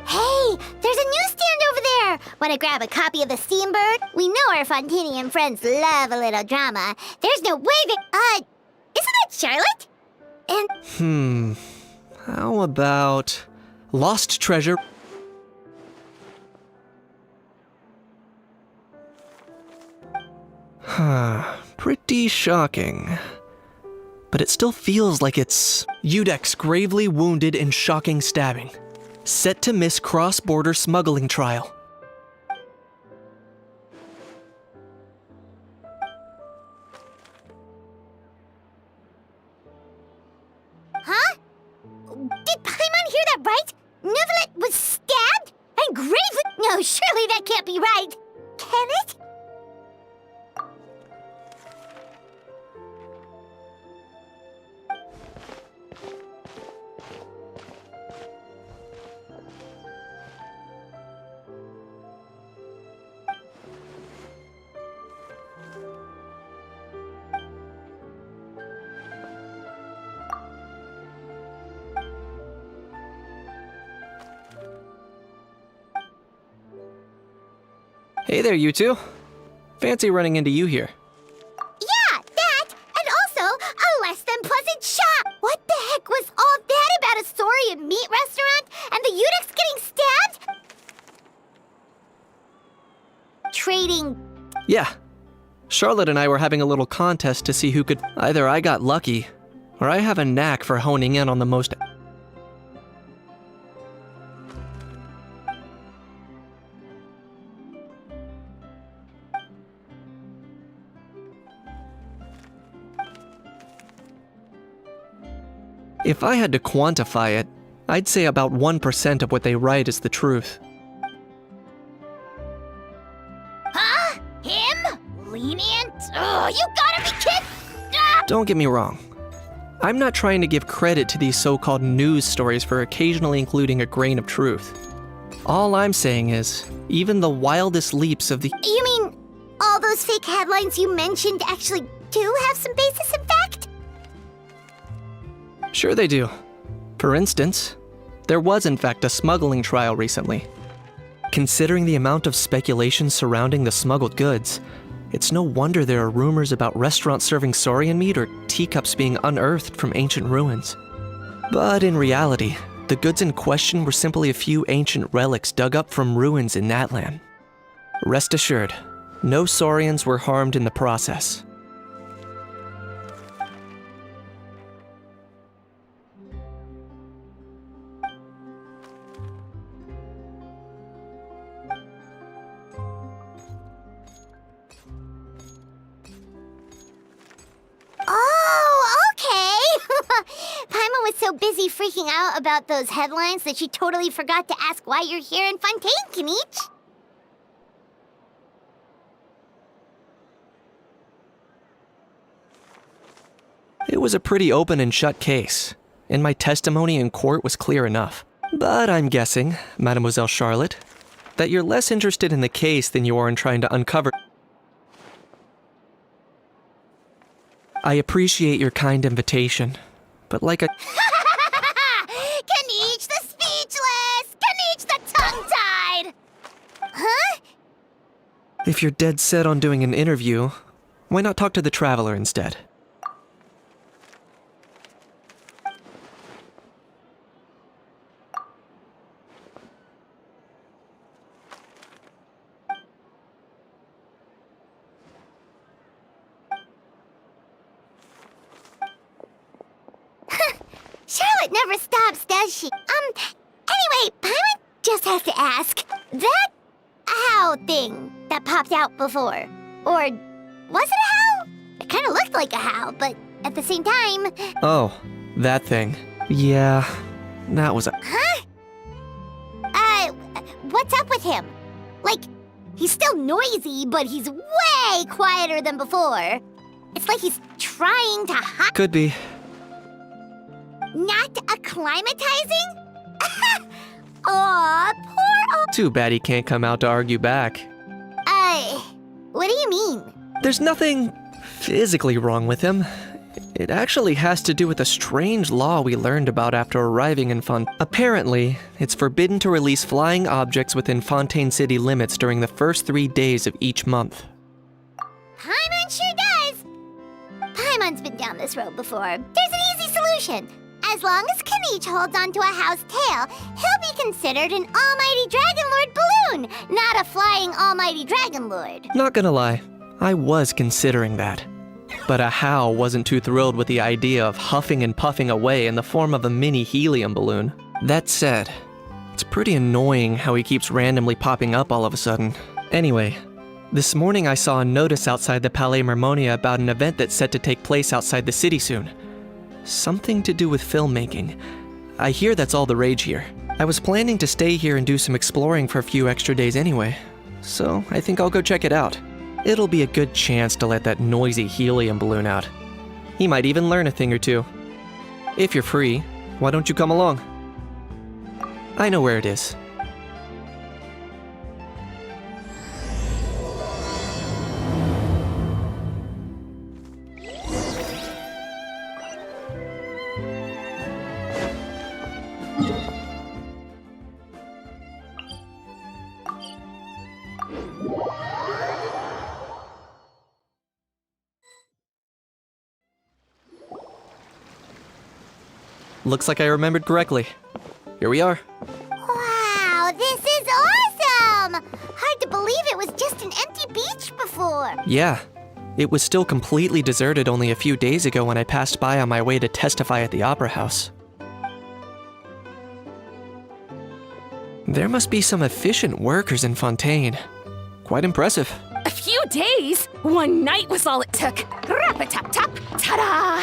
Hey, there's a newsstand over there! Wanna grab a copy of the Steambird? We know our Fontanian friends love a little drama. There's no way that, isn't that Charlotte? And... How about... Lost treasure? Pretty shocking. But it still feels like it's... Udex gravely wounded in shocking stabbing. Set to miss cross-border smuggling trial. Huh? Did Paimon hear that right? Neuvillette was stabbed? And gravely... No, surely that can't be right. Can it? Hey there, you two. Fancy running into you here. Yeah, that, and also a less than pleasant shot. What the heck was all that about a Saurian meat restaurant and the Udex getting stabbed? Trading. Yeah. Charlotte and I were having a little contest to see who could... Either I got lucky, or I have a knack for honing in on the most... If I had to quantify it, I'd say about 1% of what they write is the truth. Huh? Him? Lenient? Oh, you gotta be kidding! Ah! Don't get me wrong. I'm not trying to give credit to these so-called news stories for occasionally including a grain of truth. All I'm saying is, even the wildest leaps of the... You mean all those fake headlines you mentioned actually do have some basis in fact? Sure they do. For instance, there was in fact a smuggling trial recently. Considering the amount of speculation surrounding the smuggled goods, it's no wonder there are rumors about restaurants serving saurian meat or teacups being unearthed from ancient ruins. But in reality, the goods in question were simply a few ancient relics dug up from ruins in Natlan. Rest assured, no saurians were harmed in the process. Oh, okay! Paimon was so busy freaking out about those headlines that she totally forgot to ask why you're here in Fontaine, Kinich. It was a pretty open and shut case, and my testimony in court was clear enough. But I'm guessing, Mademoiselle Charlotte, that you're less interested in the case than you are in trying to uncover... I appreciate your kind invitation, but like a... Kinich the speechless! Kinich the tongue-tied! Huh? If you're dead set on doing an interview, why not talk to the Traveler instead? Charlotte never stops, does she? Anyway, Paimon just has to ask. That owl thing that popped out before, or was it a howl? It kind of looked like a howl, but at the same time... Oh, that thing. Yeah, that was a... Huh? What's up with him? Like, he's still noisy, but he's way quieter than before. It's like he's trying to hide... Could be. Not acclimatizing? Aw, poor old... Too bad he can't come out to argue back. What do you mean? There's nothing physically wrong with him. It actually has to do with a strange law we learned about after arriving in Apparently, it's forbidden to release flying objects within Fontaine City limits during the first 3 days of each month. Paimon sure does! Paimon's been down this road before. There's an easy solution. As long as Kaniche holds onto a house tail, he'll be considered an almighty Dragon Lord balloon, not a flying almighty Dragon Lord. Not gonna lie, I was considering that. But Ahau wasn't too thrilled with the idea of huffing and puffing away in the form of a mini helium balloon. That said, it's pretty annoying how he keeps randomly popping up all of a sudden. Anyway, this morning I saw a notice outside the Palais Mermonia about an event that's set to take place outside the city soon. Something to do with filmmaking. I hear that's all the rage here. I was planning to stay here and do some exploring for a few extra days anyway, so I think I'll go check it out. It'll be a good chance to let that noisy helium balloon out. He might even learn a thing or two. If you're free, why don't you come along? I know where it is. Looks like I remembered correctly. Here we are. Wow, this is awesome! Hard to believe it was just an empty beach before. Yeah, it was still completely deserted only a few days ago when I passed by on my way to testify at the Opera House. There must be some efficient workers in Fontaine. Quite impressive. A few days? One night was all it took. Rap-a-tap-tap, ta-da!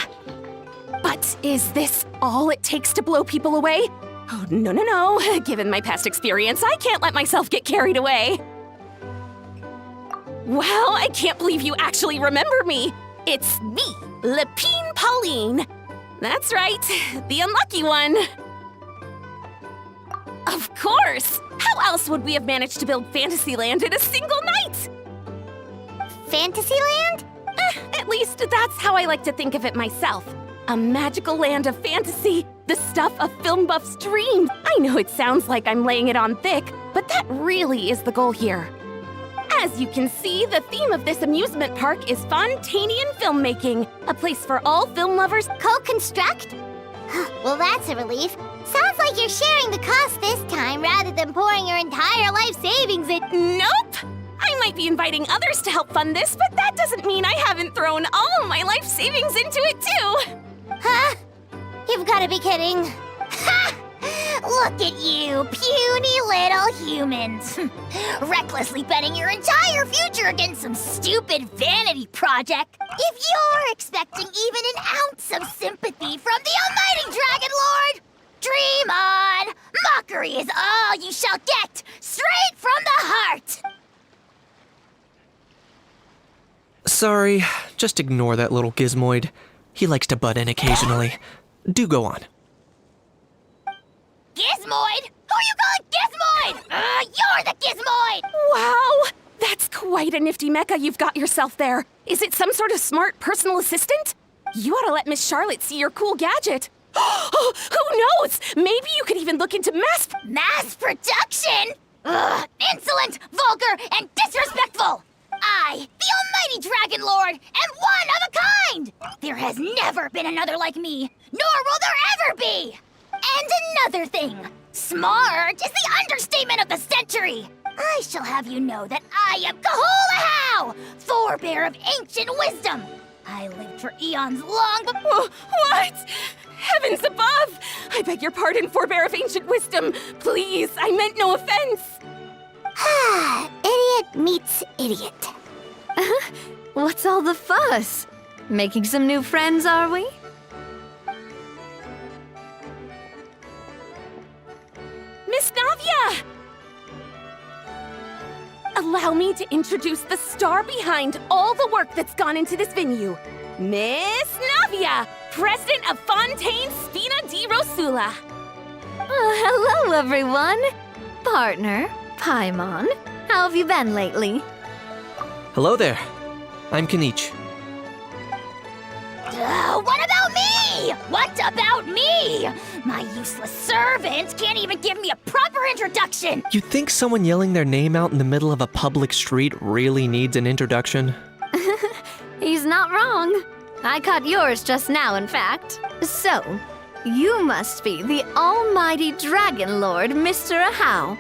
But is this all it takes to blow people away? Oh, no. Given my past experience, I can't let myself get carried away. Wow, I can't believe you actually remember me. It's me, Lepine Pauline. That's right, the unlucky one. Of course! How else would we have managed to build Fantasyland in a single night? Fantasyland? At least that's how I like to think of it myself. A magical land of fantasy, the stuff of film buffs' dreams. I know it sounds like I'm laying it on thick, but that really is the goal here. As you can see, the theme of this amusement park is Fontainian filmmaking, a place for all film lovers. Co-construct? Well, that's a relief. Sounds like you're sharing the cost this time rather than pouring your entire life savings in. Nope! I might be inviting others to help fund this, but that doesn't mean I haven't thrown all of my life savings into it too! Huh? You've got to be kidding. Ha! Look at you, puny little humans. Recklessly betting your entire future against some stupid vanity project. If you're expecting even an ounce of sympathy from the almighty Dragon Lord, dream on! Mockery is all you shall get, straight from the heart! Sorry, just ignore that little gizmoid. He likes to butt in occasionally. Do go on. Gizmoid? Who you calling Gizmoid? You're the Gizmoid! Wow! That's quite a nifty mecha you've got yourself there. Is it some sort of smart personal assistant? You ought to let Miss Charlotte see your cool gadget. Who knows? Maybe you could even look into Mass production? Ugh, insolent, vulgar, and disrespectful! I, the almighty Dragon Lord, am one of a kind! There has never been another like me, nor will there ever be! And another thing, smart is the understatement of the century! I shall have you know that I am Kahulahau, forebear of ancient wisdom! I lived for eons long before— What? Heavens above! I beg your pardon, forebear of ancient wisdom. Please, I meant no offense. Idiot meets idiot. What's all the fuss? Making some new friends, are we? Miss Navia! Allow me to introduce the star behind all the work that's gone into this venue. Miss Navia, president of Fontaine Spina di Rosula. Hello, everyone. Partner, Paimon, how have you been lately? Hello there. I'm Kaniche. me? What about me? My useless servant can't even give me a proper introduction. You think someone yelling their name out in the middle of a public street really needs an introduction? He's not wrong. I caught yours just now, in fact. So, you must be the almighty Dragon Lord, Mr. Ahau.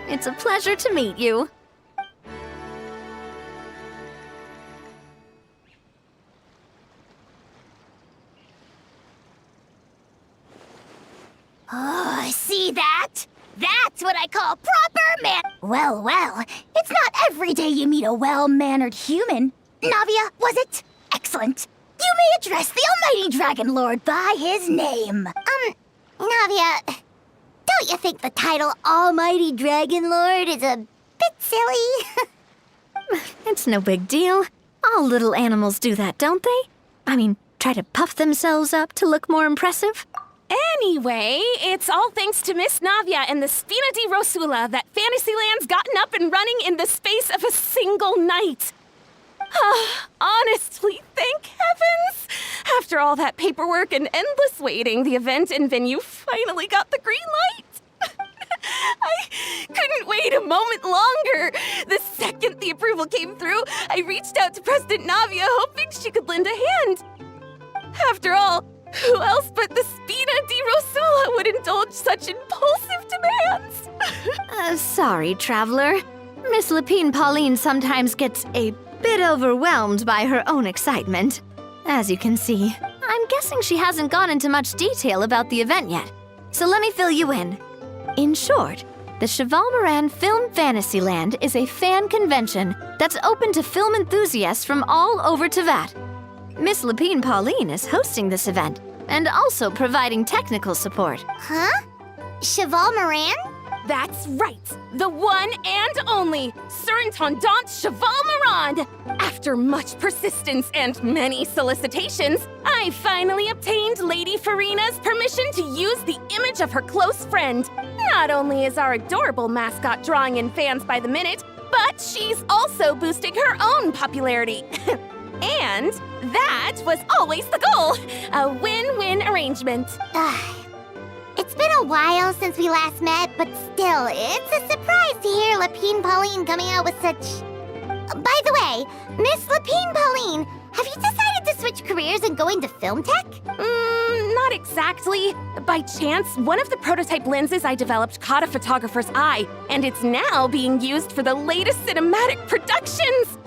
It's a pleasure to meet you. Oh, see that? That's what I call proper man. Well, it's not every day you meet a well-mannered human. Navia, was it? Excellent. You may address the almighty Dragon Lord by his name. Navia, don't you think the title Almighty Dragon Lord is a bit silly? It's no big deal. All little animals do that, don't they? I mean, try to puff themselves up to look more impressive. Anyway, it's all thanks to Miss Navia and the Spina di Rosula that Fantasyland's gotten up and running in the space of a single night. Honestly, thank heavens! After all that paperwork and endless waiting, the event and venue finally got the green light. I couldn't wait a moment longer. The second the approval came through, I reached out to President Navia hoping she could lend a hand. After all, who else but the Spina di Rosula would indulge such impulsive demands? Sorry, traveler. Miss Lapine Pauline sometimes gets a bit overwhelmed by her own excitement. As you can see, I'm guessing she hasn't gone into much detail about the event yet. So let me fill you in. In short, the Cheval Moran Film Fantasyland is a fan convention that's open to film enthusiasts from all over Teyvat. Miss Lapine Pauline is hosting this event and also providing technical support. Huh? Cheval Moran? That's right, the one and only Surintendant Cheval Moran. After much persistence and many solicitations, I finally obtained Lady Farina's permission to use the image of her close friend. Not only is our adorable mascot drawing in fans by the minute, but she's also boosting her own popularity. And that was always the goal, a win-win arrangement. It's been a while since we last met, but still, it's a surprise to hear Lapine Pauline coming out with such... By the way, Miss Lapine Pauline, have you decided to switch careers and go into film tech? Not exactly. By chance, one of the prototype lenses I developed caught a photographer's eye, and it's now being used for the latest cinematic productions.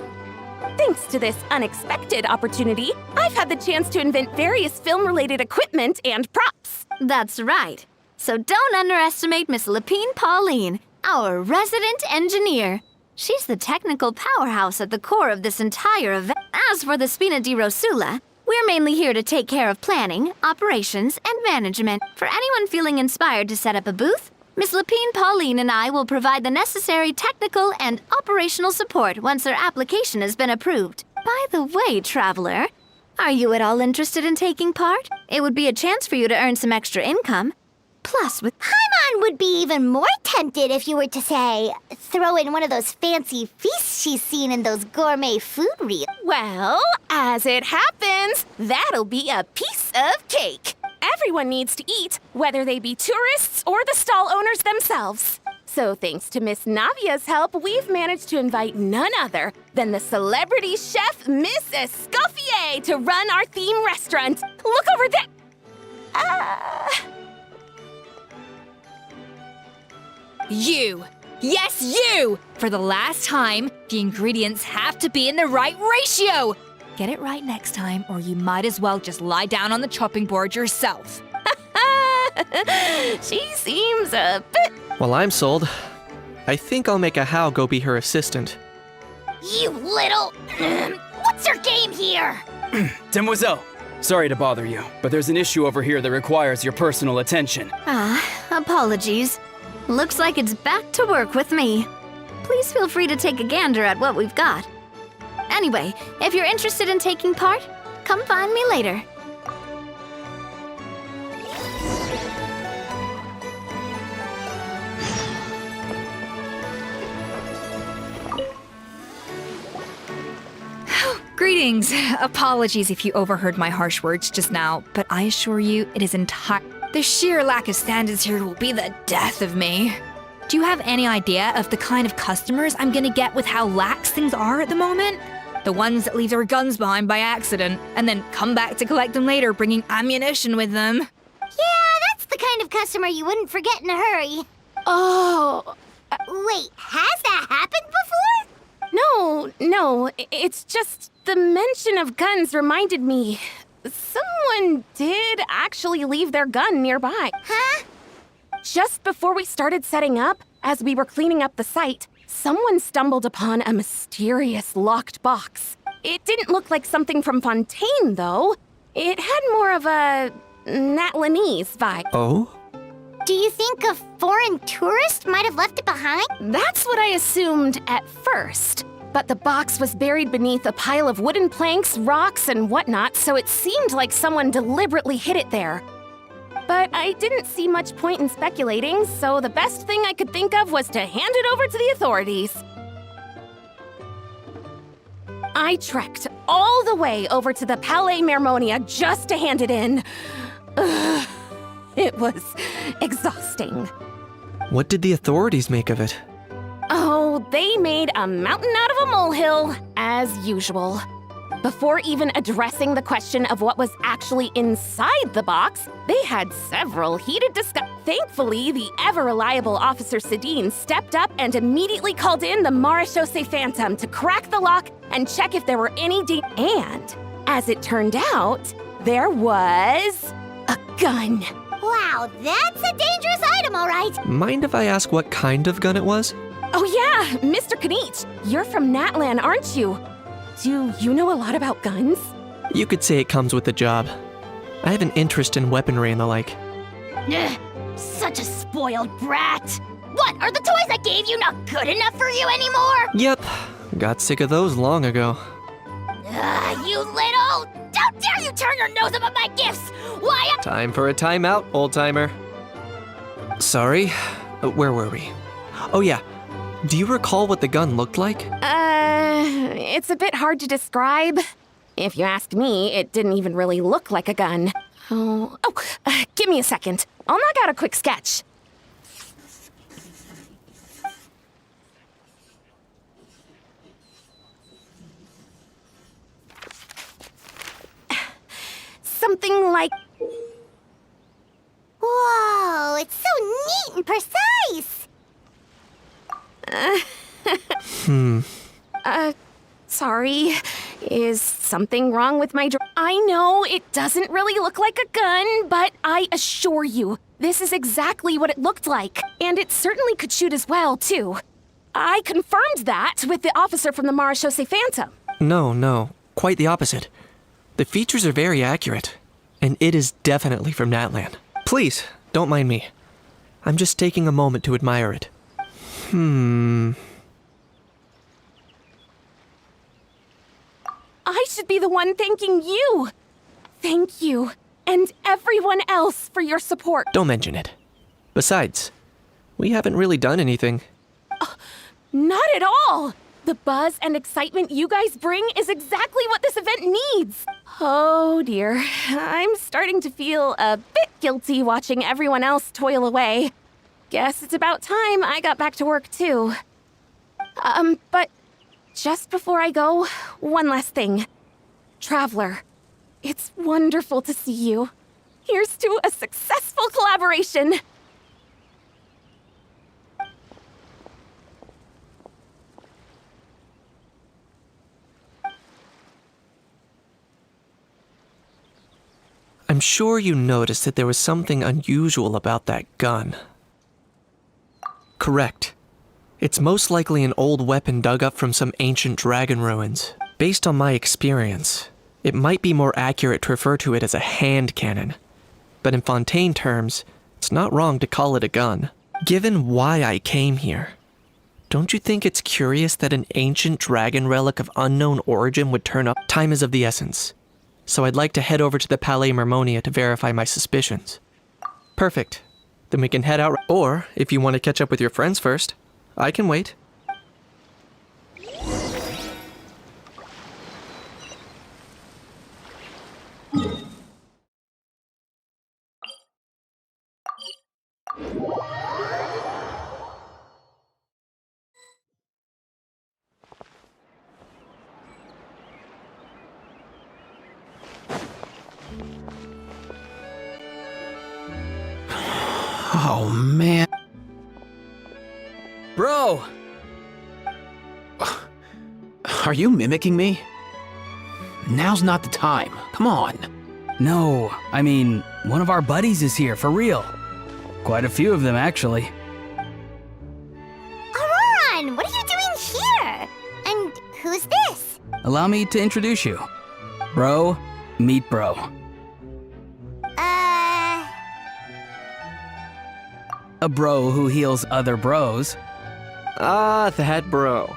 Thanks to this unexpected opportunity, I've had the chance to invent various film-related equipment and props. That's right. So don't underestimate Miss Lapine Pauline, our resident engineer. She's the technical powerhouse at the core of this entire event. As for the Spina di Rosula, we're mainly here to take care of planning, operations, and management. For anyone feeling inspired to set up a booth, Miss Lapine Pauline and I will provide the necessary technical and operational support once their application has been approved. By the way, traveler, are you at all interested in taking part? It would be a chance for you to earn some extra income. Plus, with Paimon would be even more tempted if you were to, say, throw in one of those fancy feasts she's seen in those gourmet food reels. Well, as it happens, that'll be a piece of cake. Everyone needs to eat, whether they be tourists or the stall owners themselves. So thanks to Miss Navia's help, we've managed to invite none other than the celebrity chef, Miss Escoffier, to run our theme restaurant. Look over there. You! Yes, you! For the last time, the ingredients have to be in the right ratio! Get it right next time, or you might as well just lie down on the chopping board yourself. She seems a bit... Well, I'm sold. I think I'll make Ahau go be her assistant. You little... What's your game here? Demoiselle, sorry to bother you, but there's an issue over here that requires your personal attention. Apologies. Looks like it's back to work with me. Please feel free to take a gander at what we've got. Anyway, if you're interested in taking part, come find me later. Greetings. Apologies if you overheard my harsh words just now, but I assure you it is entire. The sheer lack of standards here will be the death of me. Do you have any idea of the kind of customers I'm gonna get with how lax things are at the moment? The ones that leave their guns behind by accident and then come back to collect them later bringing ammunition with them. Yeah, that's the kind of customer you wouldn't forget in a hurry. Oh, Wait, has that happened before? no, it's just the mention of guns reminded me. Someone did actually leave their gun nearby. Huh? Just before we started setting up, as we were cleaning up the site, someone stumbled upon a mysterious locked box. It didn't look like something from Fontaine, though. It had more of a Natlanese vibe. Oh? Do you think a foreign tourist might have left it behind? That's what I assumed at first. But the box was buried beneath a pile of wooden planks, rocks, and whatnot, so it seemed like someone deliberately hid it there. But I didn't see much point in speculating, so the best thing I could think of was to hand it over to the authorities. I trekked all the way over to the Palais Mermonia just to hand it in. Ugh, it was exhausting. What did the authorities make of it? Oh, they made a mountain out of a molehill, as usual. Before even addressing the question of what was actually inside the box, they had several heated discussions. Thankfully, the ever-reliable Officer Sedine stepped up and immediately called in the Marechaussee Phantom to crack the lock and check if there were any And, as it turned out, there was a gun. Wow, that's a dangerous item, all right. Mind if I ask what kind of gun it was? Oh yeah, Mr. Kanich, you're from Natlan, aren't you? Do you know a lot about guns? You could say it comes with the job. I have an interest in weaponry and the like. Ugh, such a spoiled brat. What, are the toys I gave you not good enough for you anymore? Yep, got sick of those long ago. You little... How dare you turn your nose up at my gifts? Why... Time for a timeout, old-timer. Sorry, where were we? Oh yeah, do you recall what the gun looked like? It's a bit hard to describe. If you ask me, it didn't even really look like a gun. Give me a second. I'll knock out a quick sketch. Something like... Whoa, it's so neat and precise. Sorry. Is something wrong with my I know it doesn't really look like a gun, but I assure you, this is exactly what it looked like. And it certainly could shoot as well, too. I confirmed that with the officer from the Marechaussee Phantom. No, quite the opposite. The features are very accurate, and it is definitely from Natlan. Please, don't mind me. I'm just taking a moment to admire it. I should be the one thanking you. Thank you, and everyone else for your support. Don't mention it. Besides, we haven't really done anything. Not at all. The buzz and excitement you guys bring is exactly what this event needs. Oh dear, I'm starting to feel a bit guilty watching everyone else toil away. Guess it's about time I got back to work too. But just before I go, one last thing. Traveler, it's wonderful to see you. Here's to a successful collaboration. I'm sure you noticed that there was something unusual about that gun. Correct. It's most likely an old weapon dug up from some ancient dragon ruins. Based on my experience, it might be more accurate to refer to it as a hand cannon. But in Fontaine terms, it's not wrong to call it a gun. Given why I came here, don't you think it's curious that an ancient dragon relic of unknown origin would turn up? Time is of the essence, so I'd like to head over to the Palais Mermonia to verify my suspicions. Perfect. Then we can head out. Or, if you want to catch up with your friends first, I can wait. Oh, man. Bro! Are you mimicking me? Now's not the time. Come on. No, I mean, one of our buddies is here, for real. Quite a few of them, actually. Auroran, what are you doing here? And who's this? Allow me to introduce you. Bro, meet bro. A bro who heals other bros. Ah, that bro.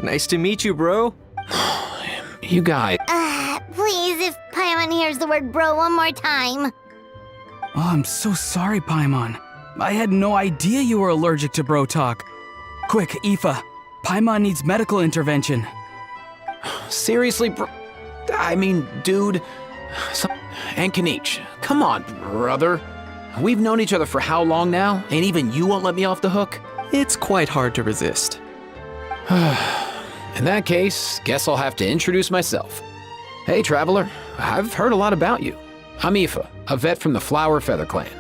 Nice to meet you, bro. You guys. Please, if Paimon hears the word bro one more time. Oh, I'm so sorry, Paimon. I had no idea you were allergic to bro talk. Quick, Aoife. Paimon needs medical intervention. Seriously, dude. And Kanich, come on, brother. We've known each other for how long now? And even you won't let me off the hook? It's quite hard to resist. In that case, guess I'll have to introduce myself. Hey, traveler. I've heard a lot about you. I'm Aoife, a vet from the Flower Feather Clan.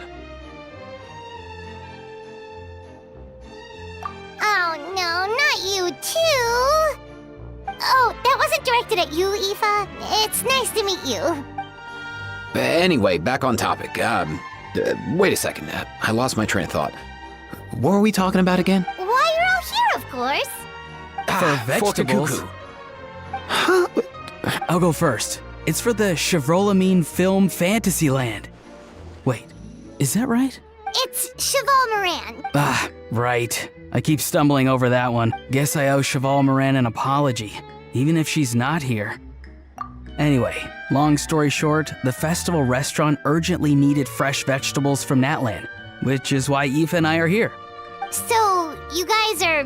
Oh no, not you too! Oh, that wasn't directed at you, Aoife. It's nice to meet you. Anyway, back on topic. Wait a second. I lost my train of thought. What were we talking about again? Why you're all here, of course. For vegetables. Huh? I'll go first. It's for the Chevrolamine Film Fantasyland. Wait, is that right? It's Cheval Moran. Ah, right. I keep stumbling over that one. Guess I owe Cheval Moran an apology, even if she's not here. Anyway, long story short, the festival restaurant urgently needed fresh vegetables from Natland, which is why Aoife and I are here. So, you guys are...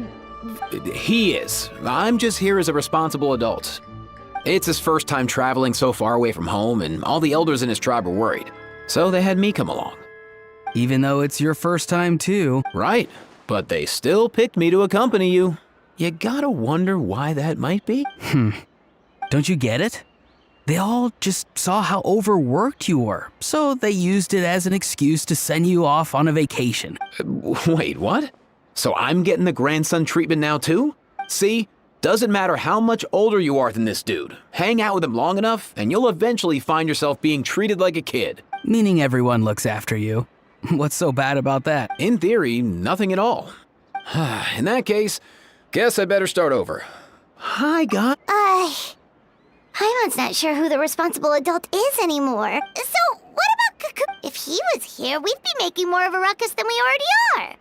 He is. I'm just here as a responsible adult. It's his first time traveling so far away from home, and all the elders in his tribe were worried. So they had me come along. Even though it's your first time too. Right, but they still picked me to accompany you. You gotta wonder why that might be? Don't you get it? They all just saw how overworked you were, so they used it as an excuse to send you off on a vacation. Wait, what? So I'm getting the grandson treatment now too? See, doesn't matter how much older you are than this dude. Hang out with him long enough, and you'll eventually find yourself being treated like a kid. Meaning everyone looks after you. What's so bad about that? In theory, nothing at all. In that case, guess I better start over. Hi, guys. Paimon's not sure who the responsible adult is anymore. So, what about Cuckoo? If he was here, we'd be making more of a ruckus than we already are.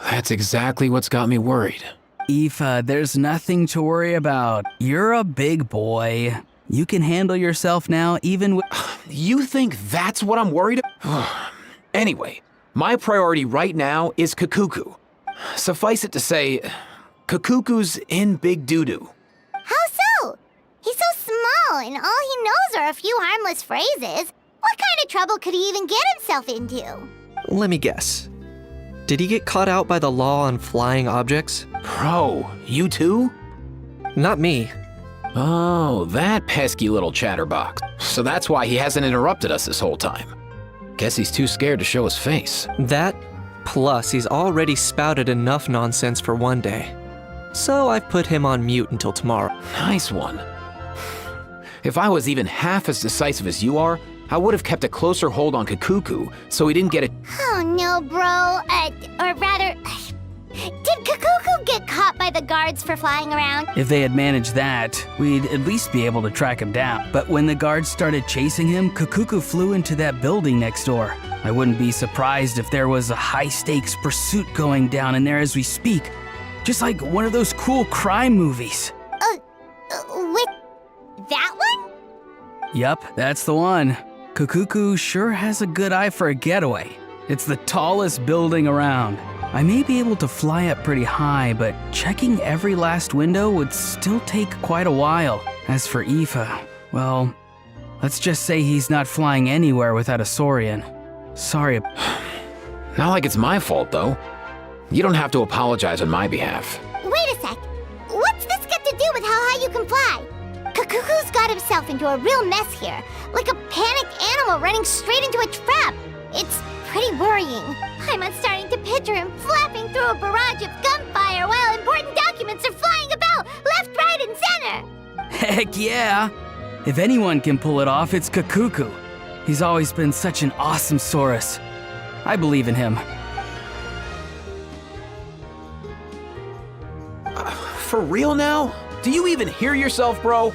That's exactly what's got me worried. Aoife, there's nothing to worry about. You're a big boy. You can handle yourself now, even with... You think that's what I'm worried about? Anyway, my priority right now is Kakuku. Suffice it to say, Kakuku's in big doo-doo. How so? He's so small, and all he knows are a few harmless phrases. What kind of trouble could he even get himself into? Let me guess. Did he get caught out by the law on flying objects? Bro, you too? Not me. Oh, that pesky little chatterbox. So that's why he hasn't interrupted us this whole time. Guess he's too scared to show his face. That, plus he's already spouted enough nonsense for one day. So I've put him on mute until tomorrow. Nice one. If I was even half as decisive as you are, I would have kept a closer hold on Kakuku so he didn't get it. Oh no, bro. Or rather, did Kakuku get caught by the guards for flying around? If they had managed that, we'd at least be able to track him down. But when the guards started chasing him, Kakuku flew into that building next door. I wouldn't be surprised if there was a high-stakes pursuit going down in there as we speak. Just like one of those cool crime movies. With that one? Yup, that's the one. Kakuku sure has a good eye for a getaway. It's the tallest building around. I may be able to fly up pretty high, but checking every last window would still take quite a while. As for Aoife, well, let's just say he's not flying anywhere without a Saurian. Sorry. Not like it's my fault, though. You don't have to apologize on my behalf. Wait a sec. What's this got to do with how high you can fly? Kakuku's got himself into a real mess here, like a panicked animal running straight into a trap. It's pretty worrying. I'm starting to picture him flapping through a barrage of gunfire while important documents are flying about left, right, and center. Heck yeah! If anyone can pull it off, it's Kakuku. He's always been such an awesome Saurus. I believe in him. For real now? Do you even hear yourself, bro?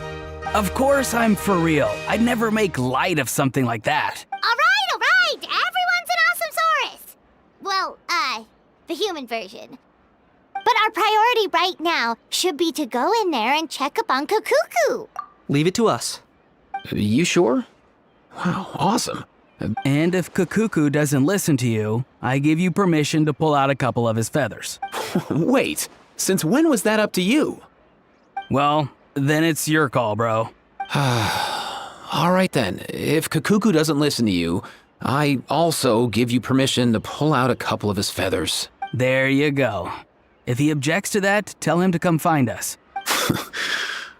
Of course I'm for real. I'd never make light of something like that. All right. Everyone's an awesome Saurus. Well, the human version. But our priority right now should be to go in there and check up on Kakuku. Leave it to us. You sure? Wow, awesome. And if Kakuku doesn't listen to you, I give you permission to pull out a couple of his feathers. Wait, since when was that up to you? Well, then it's your call, bro. All right then, if Kakuku doesn't listen to you, I also give you permission to pull out a couple of his feathers. There you go. If he objects to that, tell him to come find us.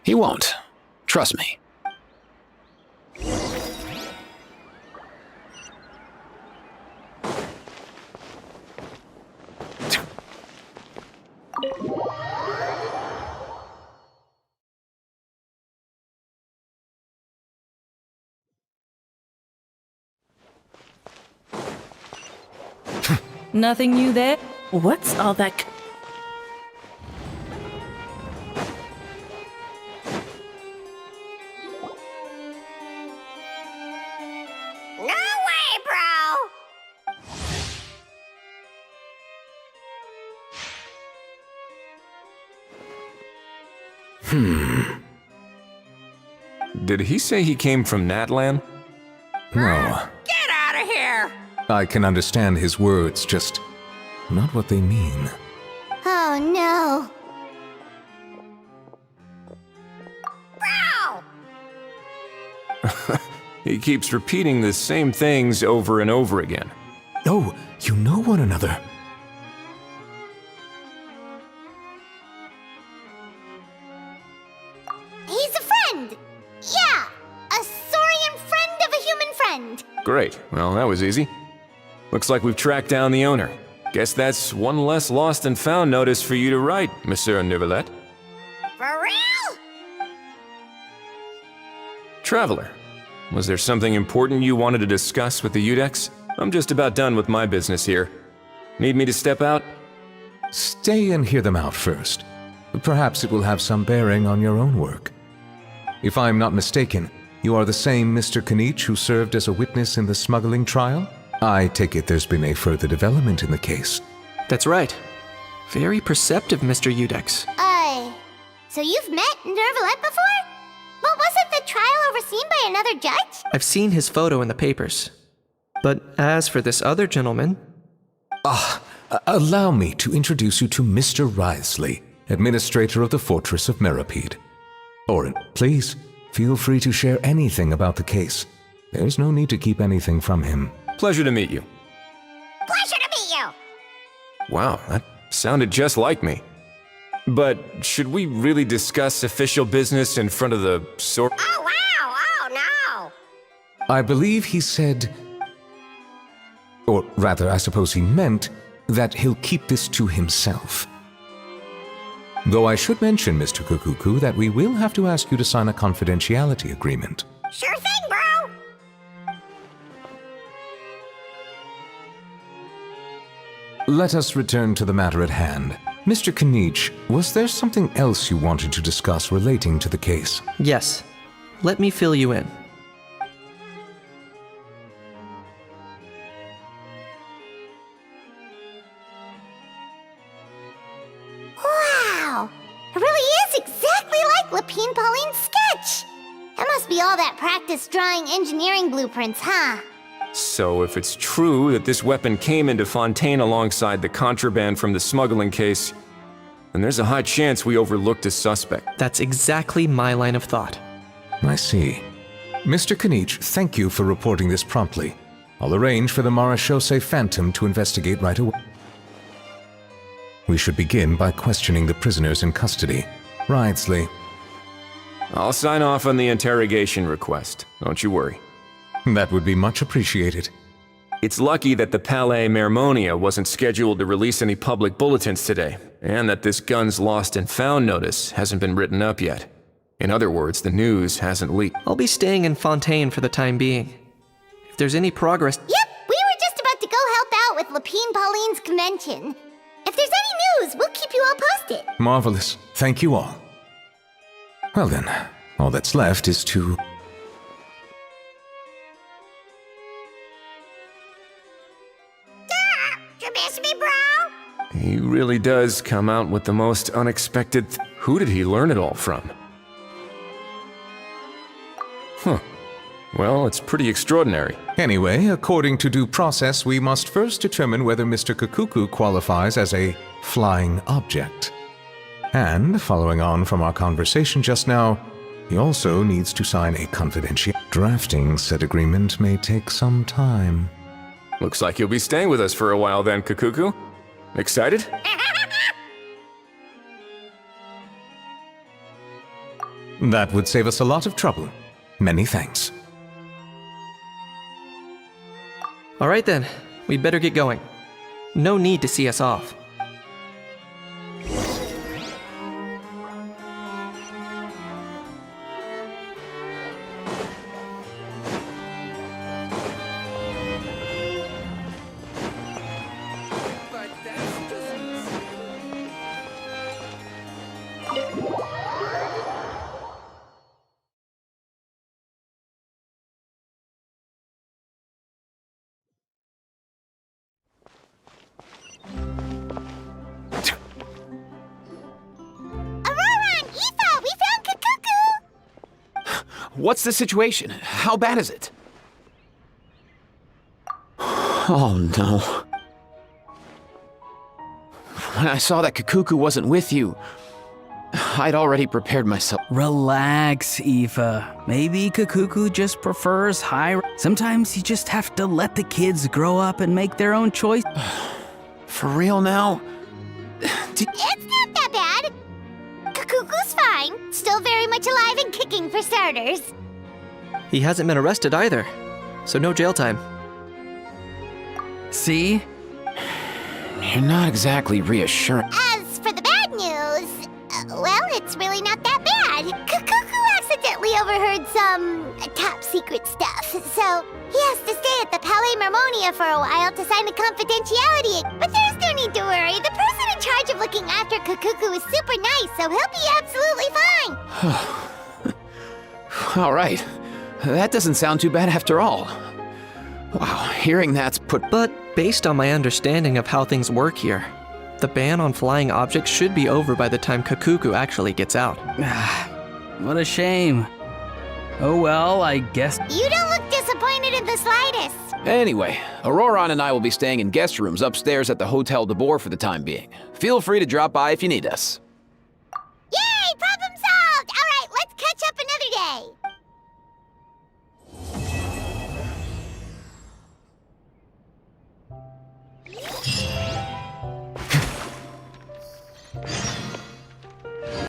He won't. Trust me. Nothing new there? What's all that? No way, bro! Did he say he came from Natlan? No. Get out of here! I can understand his words, just not what they mean. Oh no. Bro! He keeps repeating the same things over and over again. Oh, you know one another. He's a friend! Yeah! A saurian friend of a human friend! Great, well, that was easy. Looks like we've tracked down the owner. Guess that's one less lost and found notice for you to write, Monsieur Neuvillette. For real? Traveler, was there something important you wanted to discuss with the Udex? I'm just about done with my business here. Need me to step out? Stay and hear them out first. Perhaps it will have some bearing on your own work. If I'm not mistaken, you are the same Mr. Kanich who served as a witness in the smuggling trial? I take it there's been a further development in the case. That's right. Very perceptive, Mr. Udex. So you've met Neuvillette before? But wasn't the trial overseen by another judge? I've seen his photo in the papers. But as for this other gentleman... Allow me to introduce you to Mr. Risley, administrator of the Fortress of Meripede. Orin, please, feel free to share anything about the case. There's no need to keep anything from him. Pleasure to meet you. Pleasure to meet you! Wow, that sounded just like me. But should we really discuss official business in front of the Oh, wow! Oh, no! I believe he said, or rather, I suppose he meant, that he'll keep this to himself. Though I should mention, Mr. Kakuku, that we will have to ask you to sign a confidentiality agreement. Sure thing, bro! Let us return to the matter at hand. Mr. Kanich, was there something else you wanted to discuss relating to the case? Yes. Let me fill you in. Wow! It really is exactly like Lapine Pauline's sketch! That must be all that practice drawing engineering blueprints, huh? So if it's true that this weapon came into Fontaine alongside the contraband from the smuggling case, then there's a high chance we overlooked a suspect. That's exactly my line of thought. I see. Mr. Kanich, thank you for reporting this promptly. I'll arrange for the Marechaussee Phantom to investigate right away. We should begin by questioning the prisoners in custody. Ridesley. I'll sign off on the interrogation request, don't you worry. That would be much appreciated. It's lucky that the Palais Mermonia wasn't scheduled to release any public bulletins today, and that this guns lost and found notice hasn't been written up yet. In other words, the news hasn't leaked. I'll be staying in Fontaine for the time being. If there's any progress... Yep, we were just about to go help out with Lapine Pauline's convention. If there's any news, we'll keep you all posted. Marvelous. Thank you all. Well then, all that's left is to... You miss me, bro? He really does come out with the most unexpected... Who did he learn it all from? Huh. Well, it's pretty extraordinary. Anyway, according to due process, we must first determine whether Mr. Kakuku qualifies as a flying object. And, following on from our conversation just now, he also needs to sign a confidential... Drafting said agreement may take some time. Looks like you'll be staying with us for a while then, Kakuku. Excited? That would save us a lot of trouble. Many thanks. All right then, we'd better get going. No need to see us off. What's the situation? How bad is it? Oh no. When I saw that Kakuku wasn't with you, I'd already prepared myself. Relax, Aoife. Maybe Kakuku just prefers high... Sometimes you just have to let the kids grow up and make their own choice. For real now? It's not that bad. Kakuku's fine. Still very much alive and kicking for starters. He hasn't been arrested either, so no jail time. See? You're not exactly reassuring. As for the bad news, well, it's really not that bad. Kakuku accidentally overheard some top secret stuff, so he has to stay at the Palais Mermonia for a while to sign a confidentiality. But there's no need to worry. The person in charge of looking after Kakuku is super nice, so he'll be absolutely fine. All right. That doesn't sound too bad after all. Wow, hearing that's put... But based on my understanding of how things work here, the ban on flying objects should be over by the time Kakuku actually gets out. What a shame. Oh well, I guess... You don't look disappointed in the slightest. Anyway, Auroron and I will be staying in guest rooms upstairs at the Hotel de Boer for the time being. Feel free to drop by if you need us. Yay, problem solved! All right, let's catch up another day.